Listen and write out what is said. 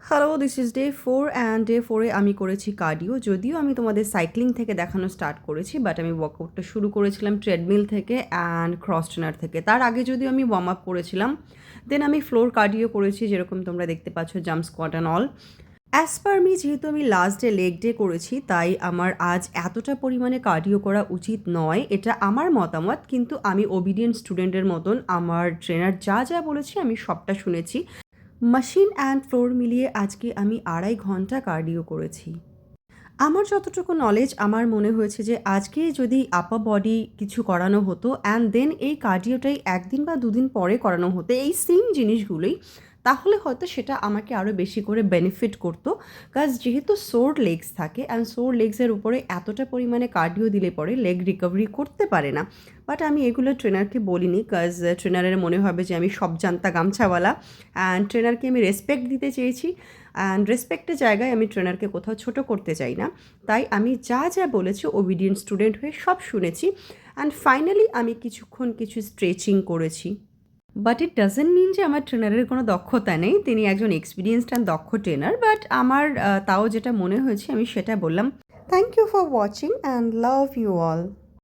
Hello, this is day 4 and day 4 এ আমি করেছি cardio. যদিও আমি তোমাদের সাইক্লিং থেকে দেখানো স্টার্ট করেছি, বাট আমি ওয়ার্কআউটটা শুরু করেছিলাম ট্রেডমিল থেকে অ্যান্ড ক্রস ট্রেনার থেকে। তার আগে যদিও আমি ওয়ার্ম আপ করেছিলাম, দেন আমি ফ্লোর কার্ডিও করেছি, যেরকম তোমরা দেখতে পাচ্ছ, jump squat and all. As per me, যেহেতু আমি লাস্ট ডে লেগ ডে করেছি, তাই আমার আজ এতটা পরিমাণে কার্ডিও করা উচিত নয়, এটা আমার মতামত। কিন্তু আমি ওবিডিয়েন্ট স্টুডেন্টের মতন আমার ট্রেনার যা যা বলেছে আমি সবটা শুনেছি। মেশিন অ্যান্ড ফ্লোর মিলিয়ে আজকে আমি 2.5 ঘন্টা কার্ডিও করেছি। আমার যতটুকু নলেজ, আমার মনে হয়েছে যে আজকে যদি আপার বডি কিছু করানো হতো অ্যান্ড দেন এই কার্ডিওটাই 1 দিন বা 2 দিন পরে করানো হতো, এই সেম জিনিসগুলোই, তাহলে হয়তো সেটা আমাকে আরও বেশি করে বেনিফিট করতো। কাজ যেহেতু সোর লেগস থাকে অ্যান্ড সোর লেগসের উপরে এতটা পরিমাণে কার্ডিও দিলে পরে লেগ রিকভারি করতে পারে না। বাট আমি এগুলো ট্রেনারকে বলিনি, কাজ ট্রেনারের মনে হবে যে আমি সব জানতা গামছাওয়ালা, অ্যান্ড ট্রেনারকে আমি রেসপেক্ট দিতে চেয়েছি। অ্যান্ড রেসপেক্টের জায়গায় আমি ট্রেনারকে কোথাও ছোট করতে চাই না। তাই আমি যা যা বলেছি ওবিডিয়েন্ট স্টুডেন্ট হয়ে সব শুনেছি। অ্যান্ড ফাইনালি আমি কিছুক্ষণ কিছু স্ট্রেচিং করেছি। বাট ইট ডাজেন্ট মিন যে আমার ট্রেনারের কোনো দক্ষতা নেই, তিনি একজন এক্সপিরিয়েন্সড অ্যান্ড দক্ষ ট্রেনার। বাট আমার তাও যেটা মনে হয়েছে আমি সেটা বললাম। Thank you for watching and love you all.